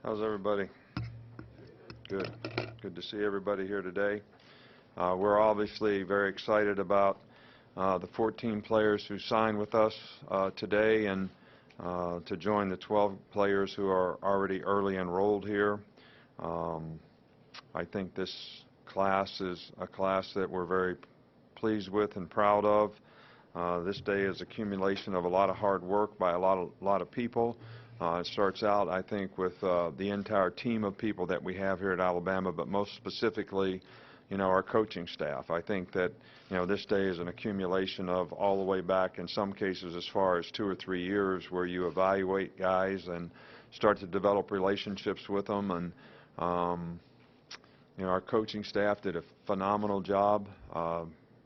How's everybody? Good. Good to see everybody here today. We're obviously very excited about the 14 players who signed with us today and to join the 12 players who are already early enrolled here. I think this class is a class that we're very pleased with and proud of. This day is accumulation of a lot of hard work by a lot of people. It starts out, I think, with the entire team of people that we have here at Alabama, but most specifically, our coaching staff. I think that, this day is an accumulation of all the way back, in some cases, as far as 2 or 3 years, where you evaluate guys and start to develop relationships with them. And, our coaching staff did a phenomenal job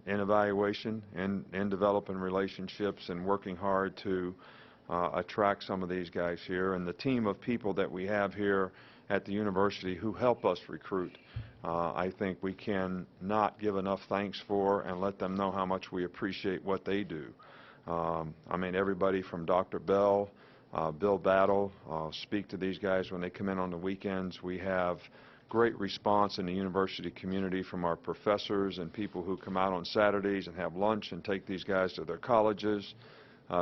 in evaluation and in developing relationships and working hard to attract some of these guys here. And the team of people that we have here at the university who help us recruit, I think we can not give enough thanks for and let them know how much we appreciate what they do. I mean, everybody from Dr. Bell, Bill Battle, speak to these guys when they come in on the weekends. We have great response in the university community from our professors and people who come out on Saturdays and have lunch and take these guys to their colleges.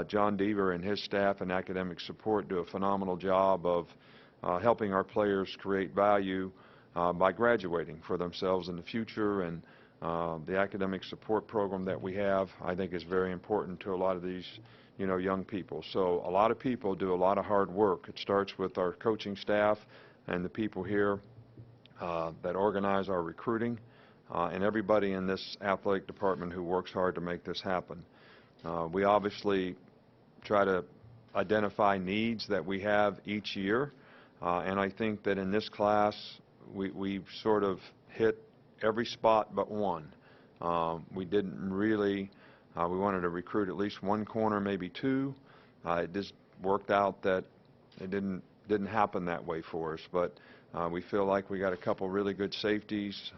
John Deaver and his staff and academic support do a phenomenal job of helping our players create value by graduating for themselves in the future. And the academic support program that we have, I think, is very important to a lot of these, young people. So a lot of people do a lot of hard work. It starts with our coaching staff and the people here that organize our recruiting and everybody in this athletic department who works hard to make this happen. We obviously try to identify needs that we have each year, and I think that in this class we've sort of hit every spot but one. We didn't really, we wanted to recruit at least one corner, maybe two. It just worked out that it didn't happen that way for us, but we feel like we got a couple really good safeties,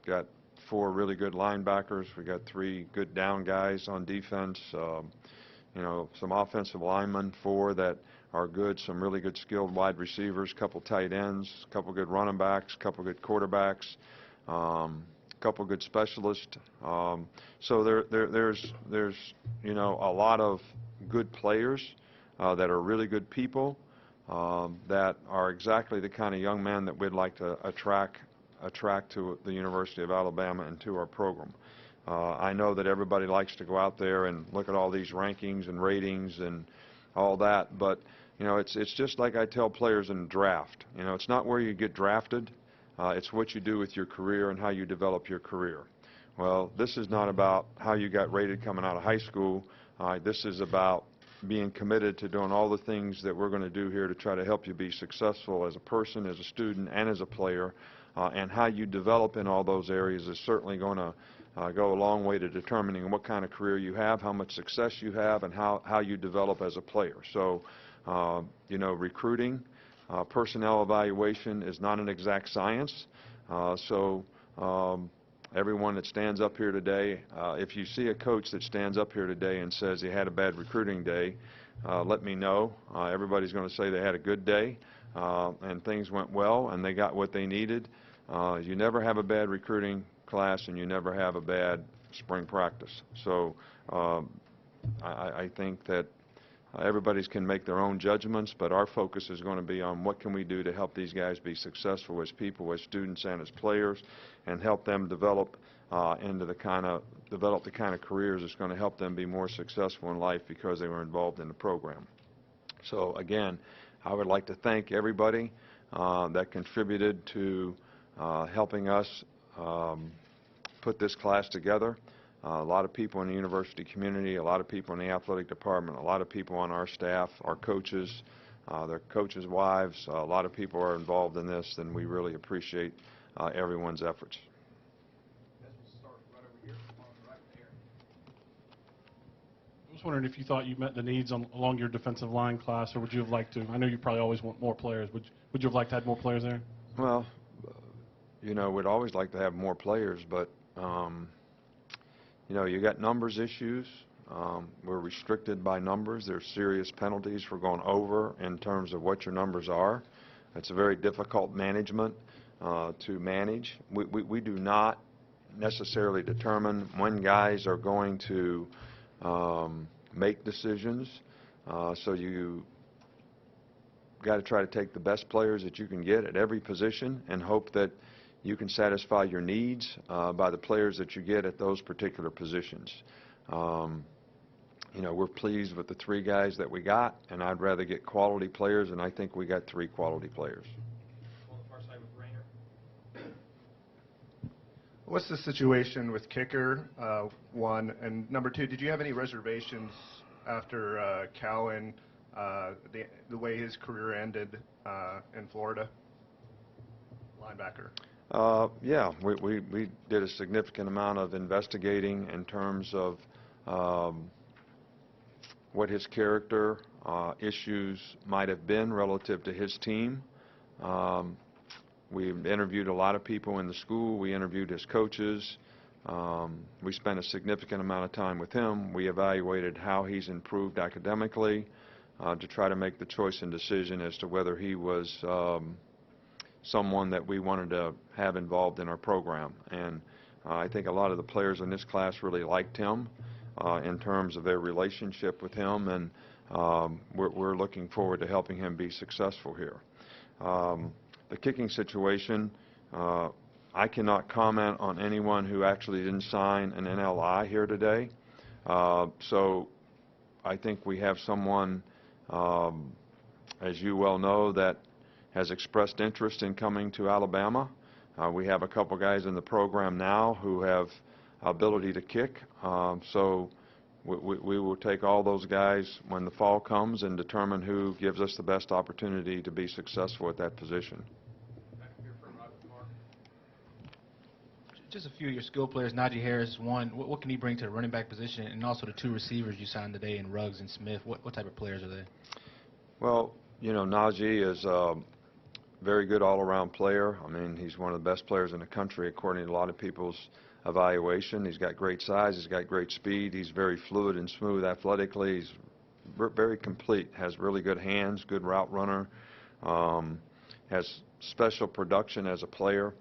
got 4 really good linebackers. We got 3 good down guys on defense. Some offensive linemen, 4 that are good. Some really good skilled wide receivers. Couple tight ends. Couple good running backs. Couple good quarterbacks. Couple good specialists. So there's a lot of good players that are really good people that are exactly the kind of young men that we'd like to attract to the University of Alabama and to our program. I know that everybody likes to go out there and look at all these rankings and ratings and all that, but it's just like I tell players in the draft. It's not where you get drafted, it's what you do with your career and how you develop your career. Well, this is not about how you got rated coming out of high school. This is about being committed to doing all the things that we're going to do here to try to help you be successful as a person, as a student, and as a player. And how you develop in all those areas is certainly going to go a long way to determining what kind of career you have, how much success you have, and how you develop as a player. So, recruiting, personnel evaluation is not an exact science. Everyone that stands up here today, if you see a coach that stands up here today and says he had a bad recruiting day, let me know. Everybody's going to say they had a good day and things went well and they got what they needed. You never have a bad recruiting class and you never have a bad spring practice. So I think that everybody can make their own judgments, but our focus is going to be on what can we do to help these guys be successful as people, as students, and as players, and help them develop the kind of careers that's going to help them be more successful in life because they were involved in the program. So again, I would like to thank everybody that contributed to helping us put this class together. A lot of people in the university community, a lot of people in the athletic department, a lot of people on our staff, our coaches, their coaches' wives, a lot of people are involved in this, and we really appreciate everyone's efforts. I was wondering if you thought you met the needs along your defensive line class, or would you have liked to? I know you probably always want more players. Would you have liked to have more players there? Well, we'd always like to have more players, but you got numbers issues. We're restricted by numbers. There's serious penalties for going over in terms of what your numbers are. It's a very difficult management to manage. We do not necessarily determine when guys are going to make decisions. So you got to try to take the best players that you can get at every position and hope that you can satisfy your needs by the players that you get at those particular positions. You know, we're pleased with the 3 guys that we got, and I'd rather get quality players, and I think we got 3 quality players. On the far side with Rainer. What's the situation with kicker, one? And number 2, did you have any reservations after Cowan, the way his career ended in Florida? Linebacker. Yeah, we did a significant amount of investigating in terms of what his character issues might have been relative to his team. We interviewed a lot of people in the school. We interviewed his coaches. We spent a significant amount of time with him. We evaluated how he's improved academically to try to make the choice and decision as to whether he was someone that we wanted to have involved in our program. And I think a lot of the players in this class really liked him in terms of their relationship with him, and we're looking forward to helping him be successful here. The kicking situation, I cannot comment on anyone who actually didn't sign an NLI here today. So I think we have someone, as you well know, that has expressed interest in coming to Alabama. We have a couple guys in the program now who have ability to kick. So we will take all those guys when the fall comes and determine who gives us the best opportunity to be successful at that position. Just a few of your skill players. Najee Harris is one. What can he bring to the running back position? And also the 2 receivers you signed today in Ruggs and Smith. What type of players are they? Well, you know, Najee is a very good all-around player. I mean, he's one of the best players in the country according to a lot of people's evaluation. He's got great size. He's got great speed. He's very fluid and smooth athletically. He's very complete. Has really good hands, good route runner. Has special production as a player.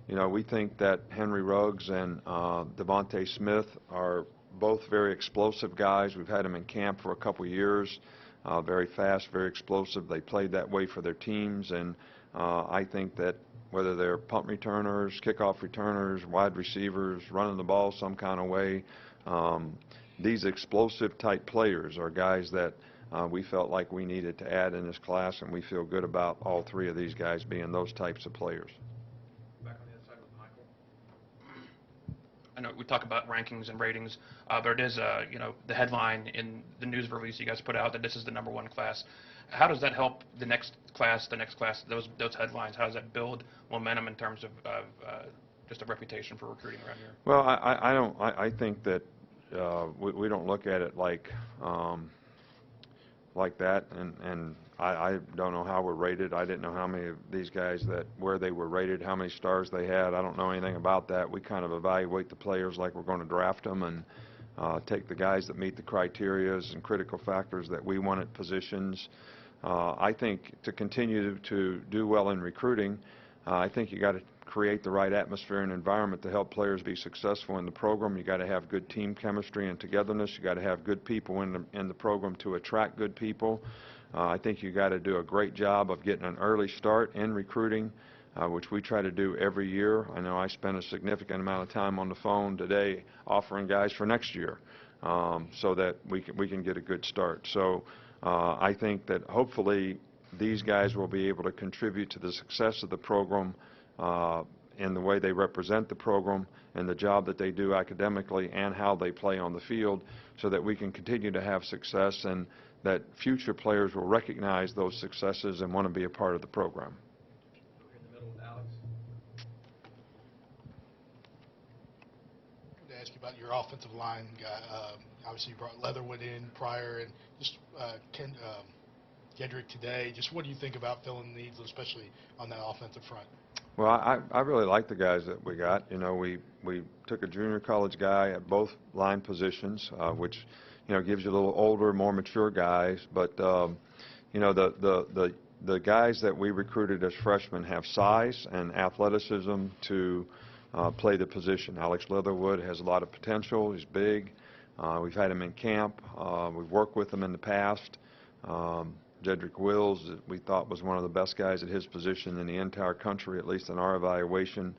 You know, we think that Henry Ruggs and Devontae Smith are both very explosive guys. We've had them in camp for a couple years. Very fast, very explosive. They played that way for their teams, and I think that whether they're punt returners, kickoff returners, wide receivers, running the ball some kind of way, these explosive type players are guys that we felt like we needed to add in this class, and we feel good about all 3 of these guys being those types of players. Back on the other side with Michael. I know we talk about rankings and ratings, but it is, you know, the headline in the news release you guys put out that this is the #1 class. How does that help the next class, those headlines? How does that build momentum in terms of just a reputation for recruiting around here? Well, I think that we don't look at it like that, and I don't know how we're rated. I didn't know how many of these guys where they were rated, how many stars they had. I don't know anything about that. We kind of evaluate the players like we're going to draft them, and take the guys that meet the criterias and critical factors that we want at positions. I think to continue to do well in recruiting, I think you got to create the right atmosphere and environment to help players be successful in the program. You got to have good team chemistry and togetherness. You got to have good people in the program to attract good people. I think you got to do a great job of getting an early start in recruiting, which we try to do every year. I know I spent a significant amount of time on the phone today offering guys for next year, so that we can get a good start. So I think that hopefully these guys will be able to contribute to the success of the program in the way they represent the program and the job that they do academically and how they play on the field, so that we can continue to have success and that future players will recognize those successes and want to be a part of the program. Over in the middle with Alex. I wanted to ask you about your offensive line guy. Obviously, you brought Leatherwood in prior, and just Gedrick today. Just what do you think about filling the needs, especially on that offensive front? Well, I really like the guys that we got. You know, we took a junior college guy at both line positions, which, you know, gives you a little older, more mature guys. But you know, the the guys that we recruited as freshmen have size and athleticism to play the position. Alex Leatherwood has a lot of potential. He's big. We've had him in camp. We've worked with him in the past. Jedrick Wills, we thought was one of the best guys at his position in the entire country, at least in our evaluation.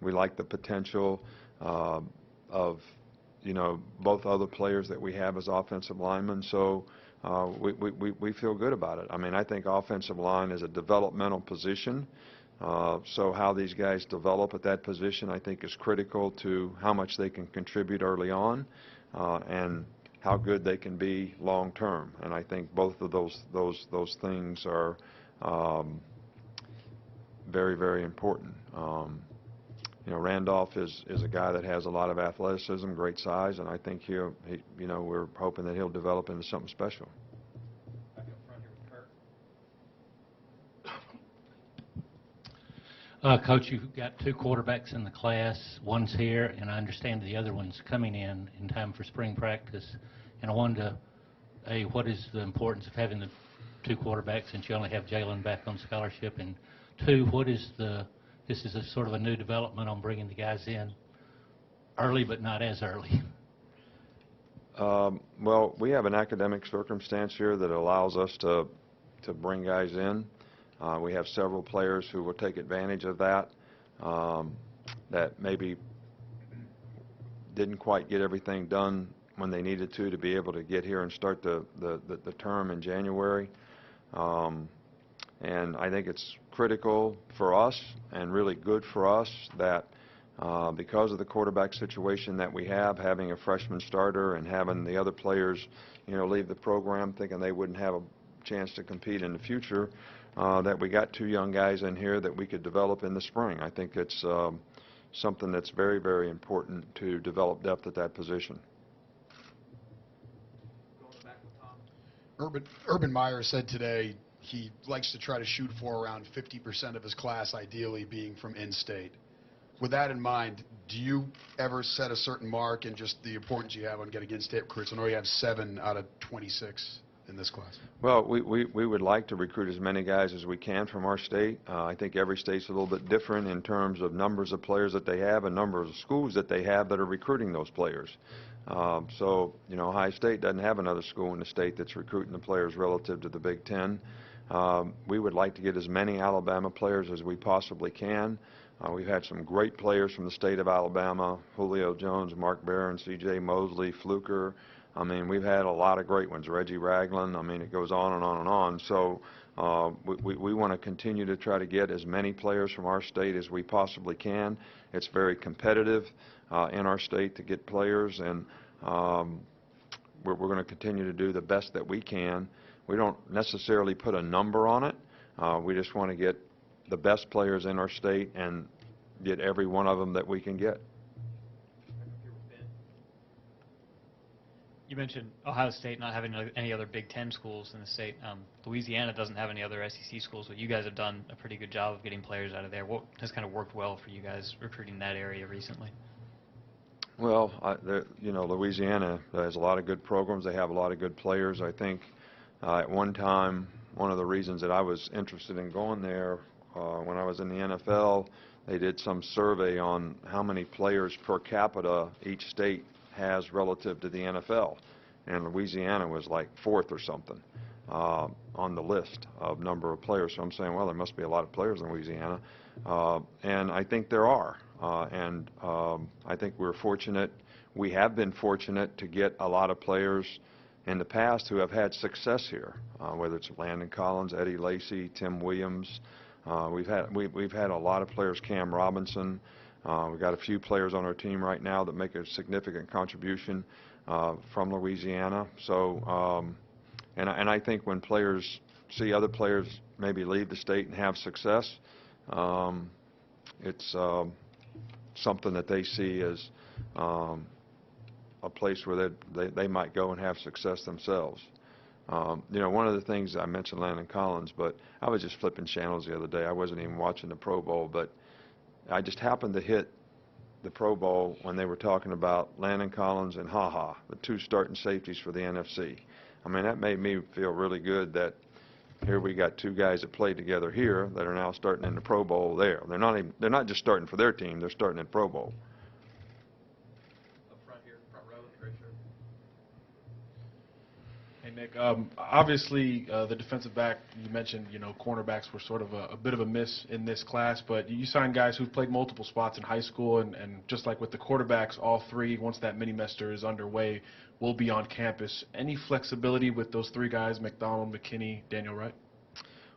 We like the potential of, you know, both other players that we have as offensive linemen. So we feel good about it. I mean, I think offensive line is a developmental position. So how these guys develop at that position, I think, is critical to how much they can contribute early on and how good they can be long term. And I think both of those things are very, very important. You know, Randolph is a guy that has a lot of athleticism, great size, and I think he, you know, we're hoping that he'll develop into something special. Back up front here with Kurt. Coach, you've got 2 quarterbacks in the class. One's here, and I understand the other one's coming in time for spring practice. And I wanted to, A, what is the importance of having the 2 quarterbacks since you only have Jalen back on scholarship? And 2, what is this is a sort of a new development on bringing the guys in early but not as early. Well, we have an academic circumstance here that allows us to bring guys in. We have several players who will take advantage of that, that maybe didn't quite get everything done when they needed to be able to get here and start the term in January. And I think it's critical for us and really good for us that because of the quarterback situation that we have, having a freshman starter and having the other players, you know, leave the program thinking they wouldn't have a chance to compete in the future, that we got 2 young guys in here that we could develop in the spring. I think it's something that's very, very important to develop depth at that position. Urban Meyer said today he likes to try to shoot for around 50% of his class, ideally being from in-state. With that in mind, do you ever set a certain mark and just the importance you have on getting in-state recruits? I know you have 7 out of 26 in this class. Well, we would like to recruit as many guys as we can from our state. I think every state's a little bit different in terms of numbers of players that they have and numbers of schools that they have that are recruiting those players. So, you know, Ohio State doesn't have another school in the state that's recruiting the players relative to the Big Ten. We would like to get as many Alabama players as we possibly can. We've had some great players from the state of Alabama: Julio Jones, Mark Barron, C.J. Mosley, Fluker. I mean, we've had a lot of great ones. Reggie Ragland. I mean, it goes on and on and on. So we want to continue to try to get as many players from our state as we possibly can. It's very competitive in our state to get players, and we're going to continue to do the best that we can. We don't necessarily put a number on it. We just want to get the best players in our state and get every one of them that we can get. You mentioned Ohio State not having any other Big Ten schools in the state. Louisiana doesn't have any other SEC schools, but you guys have done a pretty good job of getting players out of there. What has kind of worked well for you guys recruiting that area recently? Well, you know, Louisiana has a lot of good programs. They have a lot of good players. I think at one time, one of the reasons that I was interested in going there when I was in the NFL, they did some survey on how many players per capita each state has relative to the NFL, and Louisiana was like 4th or something on the list of number of players. So I'm saying, well, there must be a lot of players in Louisiana, and I think there are, and I think we're fortunate. We have been fortunate to get a lot of players in the past who have had success here, whether it's Landon Collins, Eddie Lacy, Tim Williams. We've had a lot of players, Cam Robinson. We've got a few players on our team right now that make a significant contribution from Louisiana. So, and I think when players see other players maybe leave the state and have success, it's something that they see as a place where they might go and have success themselves. You know, one of the things I mentioned Landon Collins, but I was just flipping channels the other day. I wasn't even watching the Pro Bowl, but I just happened to hit the Pro Bowl when they were talking about Landon Collins and Ha-Ha, the 2 starting safeties for the NFC. I mean, that made me feel really good that, Here we got two guys that played together here that are now starting in the Pro Bowl there. They're not just starting for their team, they're starting in Pro Bowl. Up front here, front row, in the gray shirt. Hey, Nick, obviously the defensive back, you mentioned, cornerbacks were sort of a bit of a miss in this class, but you signed guys who've played multiple spots in high school, and just like with the quarterbacks, all three, once that mini-mester is underway, will be on campus. Any flexibility with those three guys, McDonald, McKinney, Daniel Wright?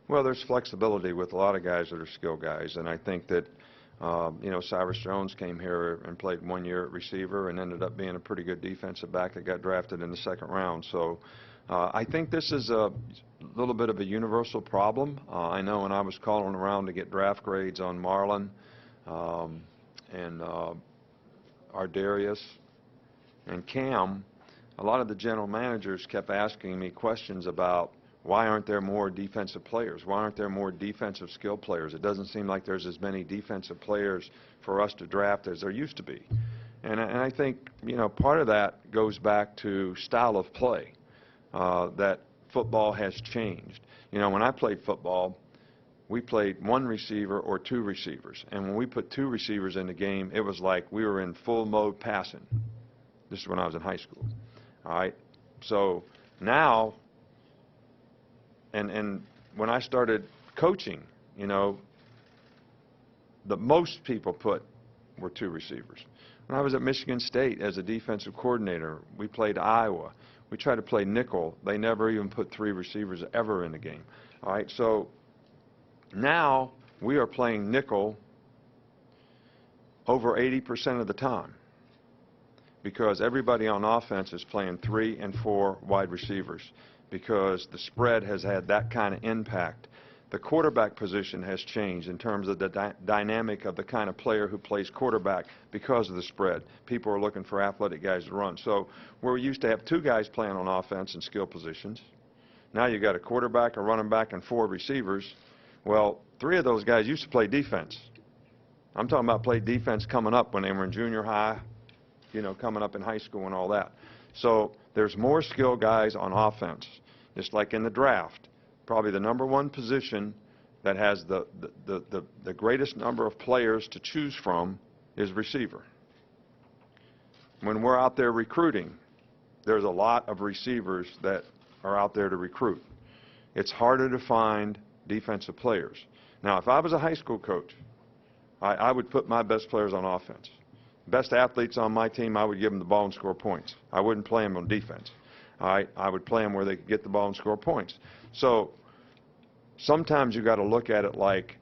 Well, there's flexibility with a lot of guys that are skill guys, and I think that, Cyrus Jones came here and played 1 year at receiver and ended up being a pretty good defensive back that got drafted in the second round. So I think this is a little bit of a universal problem. I know when I was calling around to get draft grades on Marlon and Ardarius and Cam, a lot of the general managers kept asking me questions about why aren't there more defensive players? Why aren't there more defensive skill players? It doesn't seem like there's as many defensive players for us to draft as there used to be. And I think, part of that goes back to style of play, that football has changed. When I played football, we played one receiver or two receivers. And when we put two receivers in the game, it was like we were in full mode passing. This is when I was in high school. All right? So now, and when I started coaching, the most people put were two receivers. When I was at Michigan State as a defensive coordinator, we played Iowa. We tried to play nickel. They never even put three receivers ever in the game. All right, so now we are playing nickel over 80% of the time because everybody on offense is playing 3 and 4 wide receivers because the spread has had that kind of impact. The quarterback position has changed in terms of the dynamic of the kind of player who plays quarterback because of the spread. People are looking for athletic guys to run. So where we used to have 2 guys playing on offense in skill positions, now you got a quarterback, a running back, and 4 receivers. Well, 3 of those guys used to play defense. I'm talking about play defense coming up when they were in junior high, coming up in high school and all that. So there's more skill guys on offense, just like in the draft. Probably the #1 position that has the greatest number of players to choose from is receiver. When we're out there recruiting, there's a lot of receivers that are out there to recruit. It's harder to find defensive players. Now, if I was a high school coach, I would put my best players on offense. Best athletes on my team, I would give them the ball and score points. I wouldn't play them on defense. All right, I would play them where they could get the ball and score points. So sometimes you got to look at it like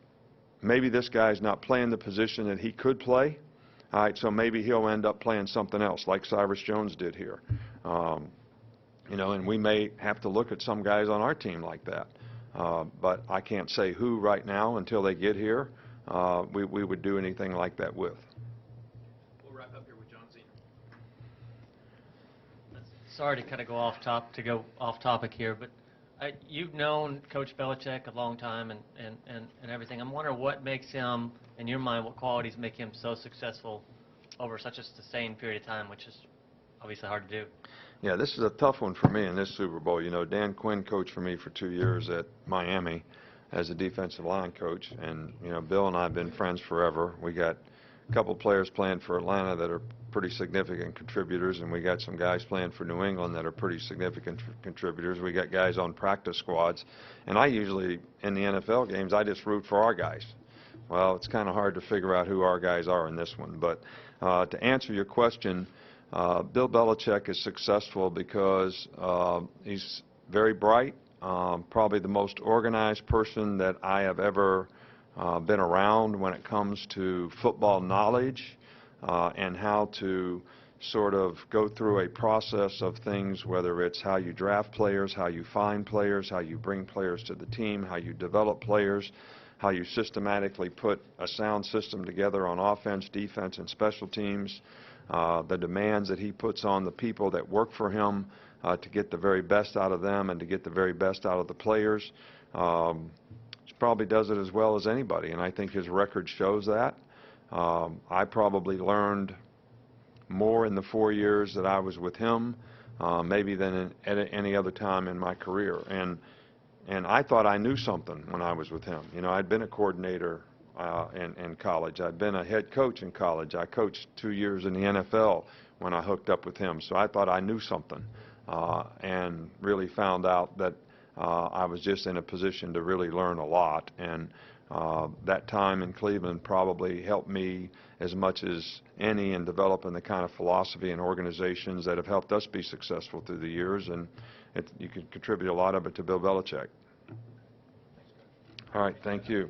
maybe this guy's not playing the position that he could play. All right, so maybe he'll end up playing something else like Cyrus Jones did here. And we may have to look at some guys on our team like that. But I can't say who right now until they get here we would do anything like that with. We'll wrap up here with John Zena. Sorry to kind of go off topic here, but you've known Coach Belichick a long time and everything. I'm wondering what makes him, in your mind, what qualities make him so successful over such a sustained period of time, which is obviously hard to do. Yeah, this is a tough one for me in this Super Bowl. Dan Quinn coached for me for 2 years at Miami as a defensive line coach, and Bill and I have been friends forever. We got a couple players playing for Atlanta that are pretty significant contributors, and we got some guys playing for New England that are pretty significant contributors. We got guys on practice squads, and I usually, in the NFL games, I just root for our guys. Well, it's kind of hard to figure out who our guys are in this one, but to answer your question, Bill Belichick is successful because he's very bright, probably the most organized person that I have ever been around when it comes to football knowledge and how to sort of go through a process of things, whether it's how you draft players, how you find players, how you bring players to the team, how you develop players, how you systematically put a sound system together on offense, defense, and special teams, the demands that he puts on the people that work for him to get the very best out of them and to get the very best out of the players. He probably does it as well as anybody, and I think his record shows that. I probably learned more in the 4 years that I was with him, maybe than at any other time in my career. And And I thought I knew something when I was with him. You know, I'd been a coordinator in college. I'd been a head coach in college. I coached 2 years in the NFL when I hooked up with him. So I thought I knew something, and really found out that I was just in a position to really learn a lot. And that time in Cleveland probably helped me as much as any in developing the kind of philosophy and organizations that have helped us be successful through the years. And you can contribute a lot of it to Bill Belichick. All right, thank you.